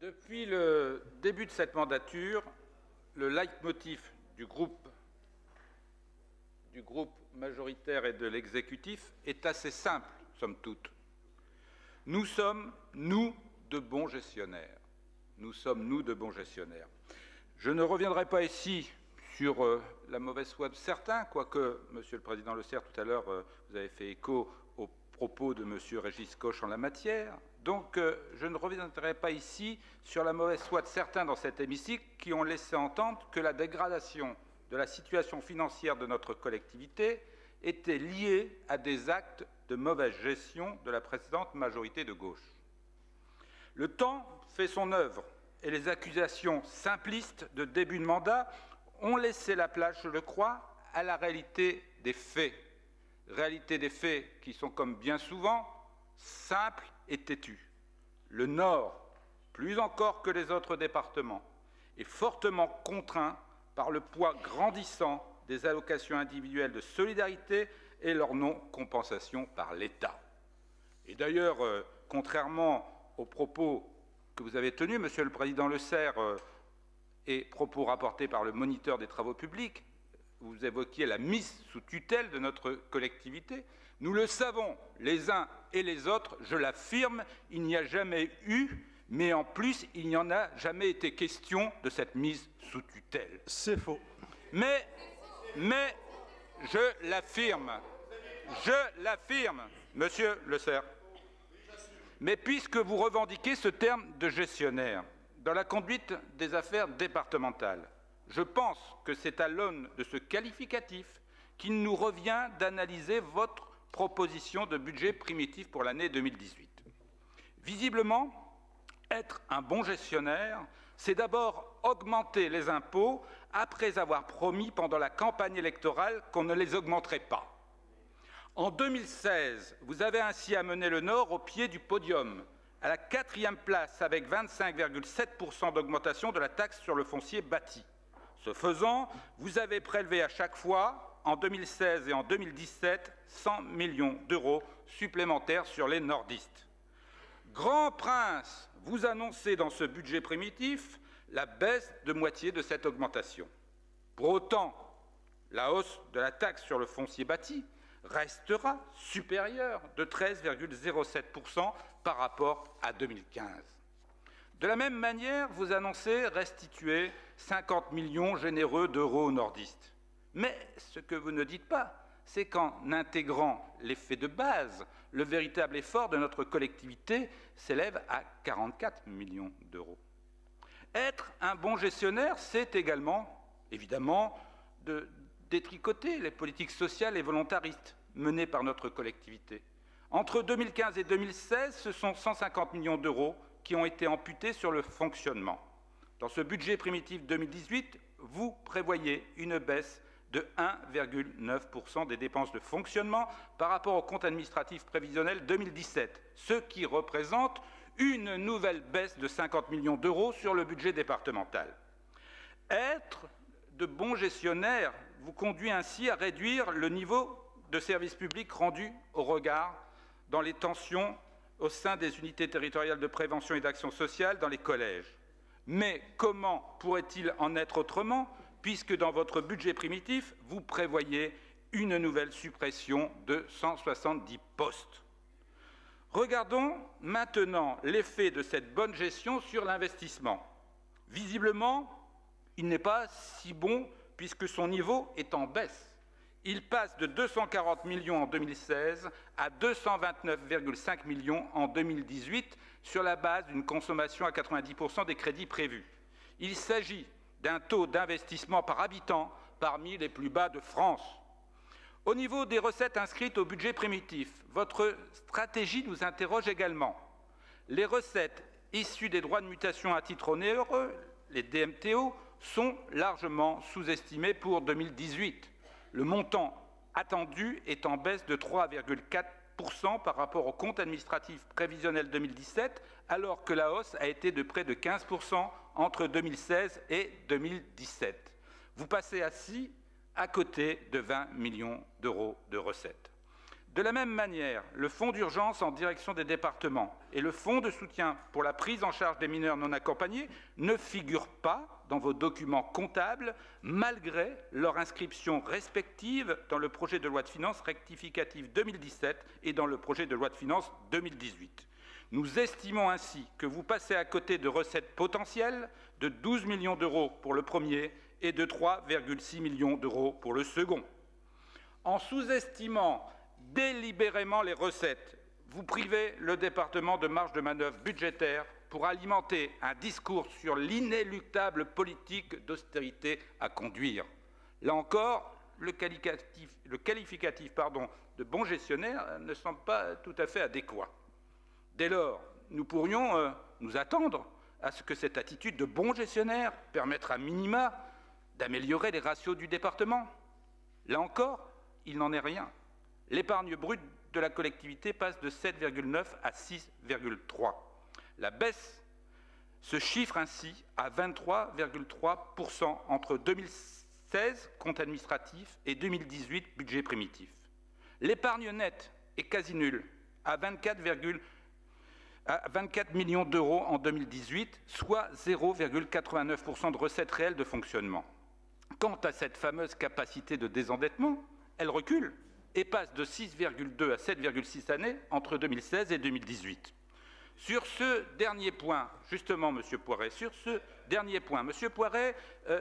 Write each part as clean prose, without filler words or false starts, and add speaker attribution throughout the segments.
Speaker 1: Depuis le début de cette mandature, le leitmotiv du groupe majoritaire et de l'exécutif est assez simple, somme toute. Nous sommes, nous, de bons gestionnaires. Nous sommes, nous, de bons gestionnaires. Je ne reviendrai pas ici sur la mauvaise foi de certains, quoique, Monsieur le Président Le Serre, tout à l'heure, vous avez fait écho aux propos de Monsieur Régis Koch en la matière. Donc, je ne reviendrai pas ici sur la mauvaise foi de certains dans cet hémicycle qui ont laissé entendre que la dégradation de la situation financière de notre collectivité était liée à des actes de mauvaise gestion de la précédente majorité de gauche. Le temps fait son œuvre et les accusations simplistes de début de mandat ont laissé la place, je le crois, à la réalité des faits. Réalité des faits qui sont, comme bien souvent, simples et têtus. Le Nord, plus encore que les autres départements, est fortement contraint par le poids grandissant des allocations individuelles de solidarité et leur non-compensation par l'État. Et d'ailleurs, contrairement aux propos que vous avez tenus, Monsieur le Président Le Serre, et propos rapportés par le moniteur des travaux publics, vous évoquiez la mise sous tutelle de notre collectivité. Nous le savons, les uns et les autres, je l'affirme, il n'y a jamais eu, mais en plus, il n'y en a jamais été question de cette mise sous tutelle.
Speaker 2: C'est faux.
Speaker 1: Mais je l'affirme, Monsieur Le Serre. Mais puisque vous revendiquez ce terme de gestionnaire dans la conduite des affaires départementales, je pense que c'est à l'aune de ce qualificatif qu'il nous revient d'analyser votre proposition de budget primitif pour l'année 2018. Visiblement, être un bon gestionnaire, c'est d'abord augmenter les impôts après avoir promis pendant la campagne électorale qu'on ne les augmenterait pas. En 2016, vous avez ainsi amené le Nord au pied du podium, à la 4e place avec 25,7% d'augmentation de la taxe sur le foncier bâti. Ce faisant, vous avez prélevé à chaque fois, en 2016 et en 2017, 100 millions d'euros supplémentaires sur les nordistes. Grand prince, vous annoncez dans ce budget primitif la baisse de moitié de cette augmentation. Pour autant, la hausse de la taxe sur le foncier bâti restera supérieure de 13,07% par rapport à 2015. De la même manière, vous annoncez restituer 50 millions généreux d'euros aux nordistes. Mais ce que vous ne dites pas, c'est qu'en intégrant l'effet de base, le véritable effort de notre collectivité s'élève à 44 millions d'euros. Être un bon gestionnaire, c'est également, évidemment, de détricoter les politiques sociales et volontaristes menées par notre collectivité. Entre 2015 et 2016, ce sont 150 millions d'euros qui ont été amputés sur le fonctionnement. Dans ce budget primitif 2018, vous prévoyez une baisse de 1,9% des dépenses de fonctionnement par rapport au compte administratif prévisionnel 2017, ce qui représente une nouvelle baisse de 50 millions d'euros sur le budget départemental. Être de bons gestionnaires vous conduit ainsi à réduire le niveau de service public rendu au regard dans les tensions au sein des unités territoriales de prévention et d'action sociale dans les collèges. Mais comment pourrait-il en être autrement, puisque dans votre budget primitif, vous prévoyez une nouvelle suppression de 170 postes. Regardons maintenant l'effet de cette bonne gestion sur l'investissement. Visiblement, il n'est pas si bon puisque son niveau est en baisse. Il passe de 240 millions en 2016 à 229,5 millions en 2018 sur la base d'une consommation à 90% des crédits prévus. Il s'agit d'un taux d'investissement par habitant parmi les plus bas de France. Au niveau des recettes inscrites au budget primitif, votre stratégie nous interroge également. Les recettes issues des droits de mutation à titre onéreux, les DMTO, sont largement sous-estimées pour 2018. Le montant attendu est en baisse de 3,4% par rapport au compte administratif prévisionnel 2017, alors que la hausse a été de près de 15% entre 2016 et 2017. Vous passez ainsi à côté de 20 millions d'euros de recettes. De la même manière, le fonds d'urgence en direction des départements et le fonds de soutien pour la prise en charge des mineurs non accompagnés ne figurent pas dans vos documents comptables, malgré leur inscription respective dans le projet de loi de finances rectificative 2017 et dans le projet de loi de finances 2018. Nous estimons ainsi que vous passez à côté de recettes potentielles de 12 millions d'euros pour le premier et de 3,6 millions d'euros pour le second. En sous-estimant délibérément les recettes, vous privez le département de marge de manœuvre budgétaire pour alimenter un discours sur l'inéluctable politique d'austérité à conduire. Là encore, le qualificatif de bon gestionnaire ne semble pas tout à fait adéquat. Dès lors, nous pourrions nous attendre à ce que cette attitude de bon gestionnaire permette à minima d'améliorer les ratios du département. Là encore, il n'en est rien. L'épargne brute de la collectivité passe de 7,9 à 6,3. La baisse se chiffre ainsi à 23,3% entre 2016, compte administratif, et 2018, budget primitif. L'épargne nette est quasi nulle, à 24 millions d'euros en 2018, soit 0,89% de recettes réelles de fonctionnement. Quant à cette fameuse capacité de désendettement, elle recule et passe de 6,2 à 7,6 années entre 2016 et 2018. Sur ce dernier point, justement, Monsieur Poiret,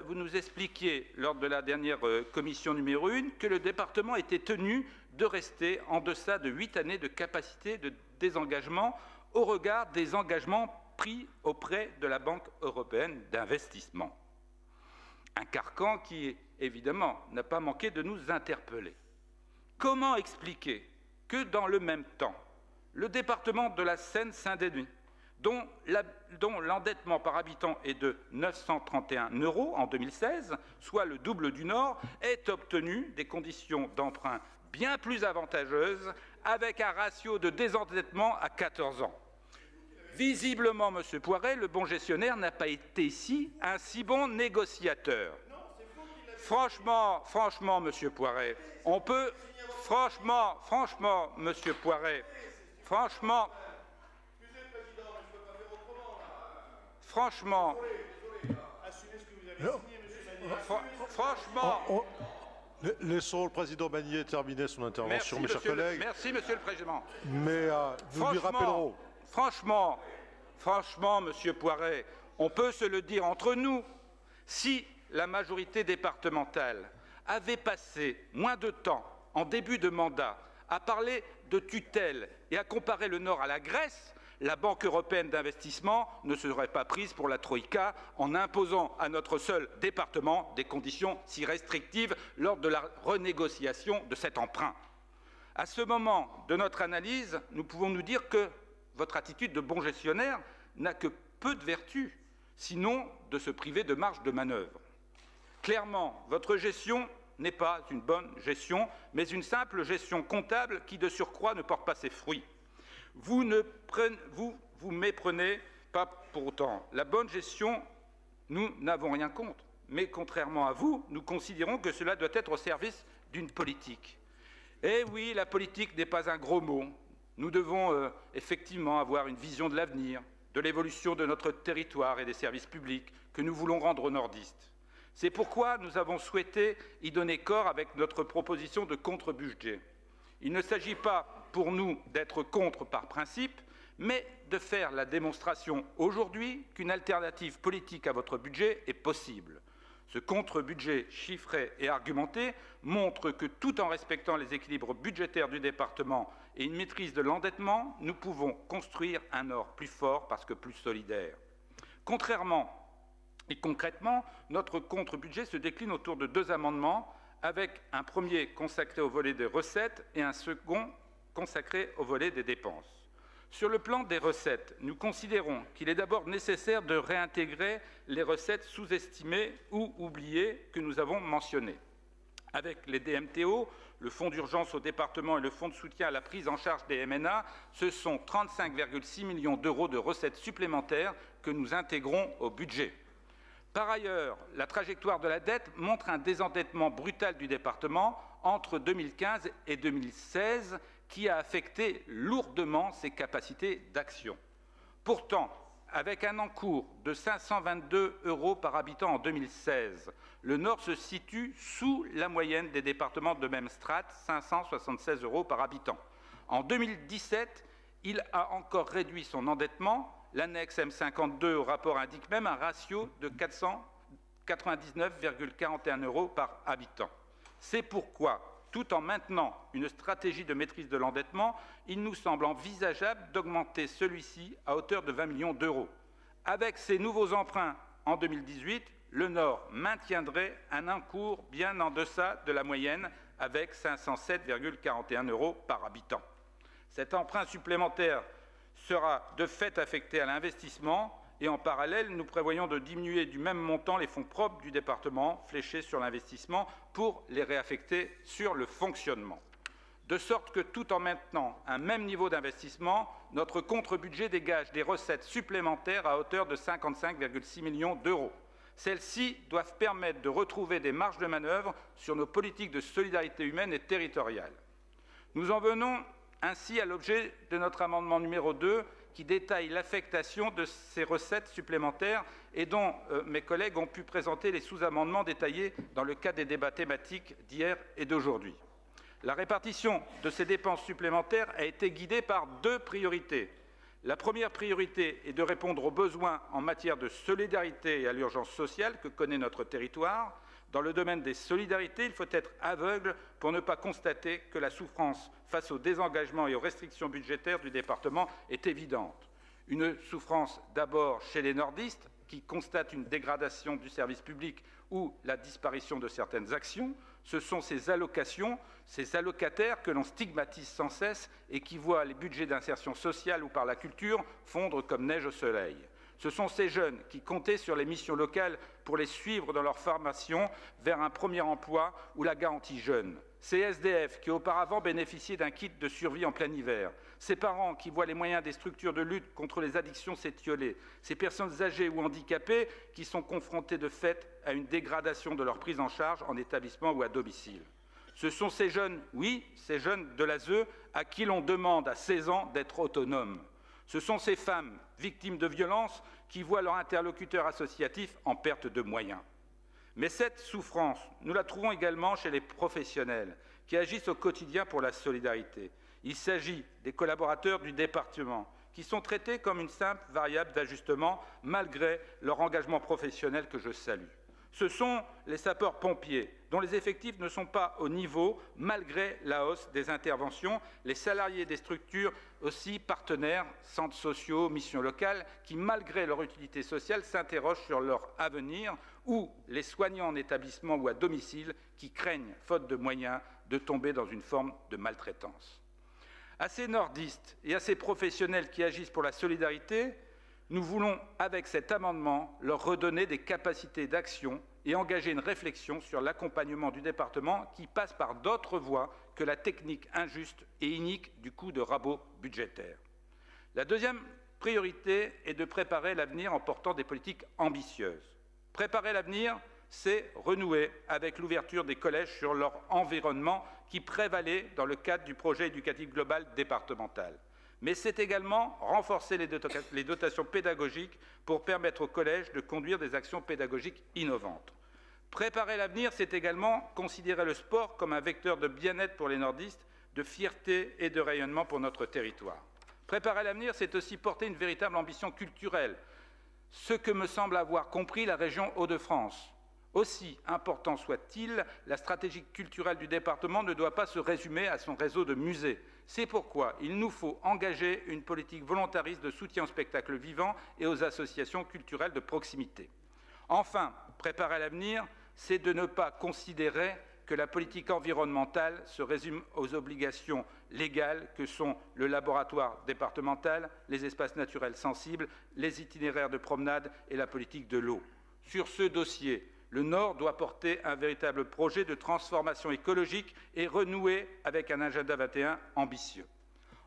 Speaker 1: vous nous expliquiez lors de la dernière commission numéro 1 que le département était tenu de rester en deçà de 8 années de capacité de désengagement au regard des engagements pris auprès de la Banque européenne d'investissement. Un carcan qui, évidemment, n'a pas manqué de nous interpeller. Comment expliquer que, dans le même temps, le département de la Seine-Saint-Denis, dont l'endettement par habitant est de 931 € en 2016, soit le double du Nord, ait obtenu des conditions d'emprunt bien plus avantageuses, avec un ratio de désendettement à 14 ans. Visiblement, M. Poiret, le bon gestionnaire, n'a pas été ici un si bon négociateur. Franchement, M. Poiret, on peut... Franchement, M. Poiret, franchement,
Speaker 2: laissons le président Magnier terminer son intervention, mes chers collègues.
Speaker 1: Merci, Monsieur le Président.
Speaker 2: Mais nous lui rappellerons.
Speaker 1: Franchement, Monsieur Poiret, on peut se le dire entre nous. Si la majorité départementale avait passé moins de temps en début de mandat à parler de tutelle et à comparer le Nord à la Grèce, la Banque européenne d'investissement ne serait pas prise pour la Troïka en imposant à notre seul département des conditions si restrictives lors de la renégociation de cet emprunt. À ce moment de notre analyse, nous pouvons nous dire que votre attitude de bon gestionnaire n'a que peu de vertu, sinon de se priver de marge de manœuvre. Clairement, votre gestion n'est pas une bonne gestion, mais une simple gestion comptable qui, de surcroît, ne porte pas ses fruits. Vous méprenez pas pour autant. La bonne gestion, nous n'avons rien contre. Mais contrairement à vous, nous considérons que cela doit être au service d'une politique. Eh oui, la politique n'est pas un gros mot. Nous devons effectivement avoir une vision de l'avenir, de l'évolution de notre territoire et des services publics que nous voulons rendre aux nordistes. C'est pourquoi nous avons souhaité y donner corps avec notre proposition de contre-budget. Il ne s'agit pas pour nous d'être contre par principe, mais de faire la démonstration aujourd'hui qu'une alternative politique à votre budget est possible. Ce contre-budget chiffré et argumenté montre que, tout en respectant les équilibres budgétaires du département et une maîtrise de l'endettement, nous pouvons construire un Nord plus fort parce que plus solidaire. Contrairement et concrètement, notre contre-budget se décline autour de 2 amendements, avec un premier consacré au volet des recettes et un second consacré au volet des dépenses. Sur le plan des recettes, nous considérons qu'il est d'abord nécessaire de réintégrer les recettes sous-estimées ou oubliées que nous avons mentionnées. Avec les DMTO, le fonds d'urgence au département et le fonds de soutien à la prise en charge des MNA, ce sont 35,6 millions d'euros de recettes supplémentaires que nous intégrons au budget. Par ailleurs, la trajectoire de la dette montre un désendettement brutal du département entre 2015 et 2016 qui a affecté lourdement ses capacités d'action. Pourtant, avec un encours de 522 € par habitant en 2016, le Nord se situe sous la moyenne des départements de même strate, 576 € par habitant. En 2017, il a encore réduit son endettement. L'annexe M52 au rapport indique même un ratio de 499,41 € par habitant. C'est pourquoi, tout en maintenant une stratégie de maîtrise de l'endettement, il nous semble envisageable d'augmenter celui-ci à hauteur de 20 millions d'euros. Avec ces nouveaux emprunts en 2018, le Nord maintiendrait un encours bien en deçà de la moyenne avec 507,41 € par habitant. Cet emprunt supplémentaire sera de fait affecté à l'investissement et en parallèle, nous prévoyons de diminuer du même montant les fonds propres du département fléchés sur l'investissement pour les réaffecter sur le fonctionnement. De sorte que tout en maintenant un même niveau d'investissement, notre contre-budget dégage des recettes supplémentaires à hauteur de 55,6 millions d'euros. Celles-ci doivent permettre de retrouver des marges de manœuvre sur nos politiques de solidarité humaine et territoriale. Nous en venons ainsi à l'objet de notre amendement numéro 2 qui détaille l'affectation de ces recettes supplémentaires et dont mes collègues ont pu présenter les sous-amendements détaillés dans le cadre des débats thématiques d'hier et d'aujourd'hui. La répartition de ces dépenses supplémentaires a été guidée par deux priorités. La première priorité est de répondre aux besoins en matière de solidarité et à l'urgence sociale que connaît notre territoire. Dans le domaine des solidarités, il faut être aveugle pour ne pas constater que la souffrance face au désengagement et aux restrictions budgétaires du département est évidente. Une souffrance d'abord chez les nordistes, qui constatent une dégradation du service public ou la disparition de certaines actions. Ce sont ces allocations, ces allocataires que l'on stigmatise sans cesse et qui voient les budgets d'insertion sociale ou par la culture fondre comme neige au soleil. Ce sont ces jeunes qui comptaient sur les missions locales pour les suivre dans leur formation vers un premier emploi ou la garantie jeune. Ces SDF qui auparavant bénéficiaient d'un kit de survie en plein hiver. Ces parents qui voient les moyens des structures de lutte contre les addictions s'étioler. Ces personnes âgées ou handicapées qui sont confrontées de fait à une dégradation de leur prise en charge en établissement ou à domicile. Ce sont ces jeunes, oui, ces jeunes de l'ASE à qui l'on demande à 16 ans d'être autonomes. Ce sont ces femmes victimes de violences qui voient leur interlocuteur associatif en perte de moyens. Mais cette souffrance, nous la trouvons également chez les professionnels qui agissent au quotidien pour la solidarité. Il s'agit des collaborateurs du département qui sont traités comme une simple variable d'ajustement malgré leur engagement professionnel que je salue. Ce sont les sapeurs-pompiers dont les effectifs ne sont pas au niveau malgré la hausse des interventions, les salariés des structures aussi partenaires, centres sociaux, missions locales, qui malgré leur utilité sociale s'interrogent sur leur avenir, ou les soignants en établissement ou à domicile qui craignent, faute de moyens, de tomber dans une forme de maltraitance. À ces nordistes et à ces professionnels qui agissent pour la solidarité, nous voulons, avec cet amendement, leur redonner des capacités d'action et engager une réflexion sur l'accompagnement du département qui passe par d'autres voies que la technique injuste et inique du coup de rabot budgétaire. La deuxième priorité est de préparer l'avenir en portant des politiques ambitieuses. Préparer l'avenir, c'est renouer avec l'ouverture des collèges sur leur environnement qui prévalait dans le cadre du projet éducatif global départemental. Mais c'est également renforcer les dotations pédagogiques pour permettre aux collèges de conduire des actions pédagogiques innovantes. Préparer l'avenir, c'est également considérer le sport comme un vecteur de bien-être pour les nordistes, de fierté et de rayonnement pour notre territoire. Préparer l'avenir, c'est aussi porter une véritable ambition culturelle, ce que me semble avoir compris la région Hauts-de-France. Aussi important soit-il, la stratégie culturelle du département ne doit pas se résumer à son réseau de musées. C'est pourquoi il nous faut engager une politique volontariste de soutien au spectacle vivant et aux associations culturelles de proximité. Enfin, préparer l'avenir, c'est de ne pas considérer que la politique environnementale se résume aux obligations légales que sont le laboratoire départemental, les espaces naturels sensibles, les itinéraires de promenade et la politique de l'eau. Sur ce dossier, le Nord doit porter un véritable projet de transformation écologique et renouer avec un agenda 21 ambitieux.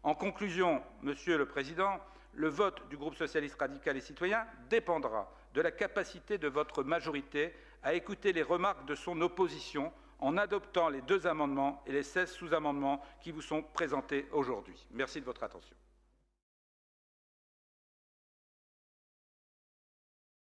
Speaker 1: En conclusion, Monsieur le Président, le vote du groupe socialiste radical et citoyen dépendra de la capacité de votre majorité à écouter les remarques de son opposition en adoptant les 2 amendements et les 16 sous-amendements qui vous sont présentés aujourd'hui. Merci de votre attention.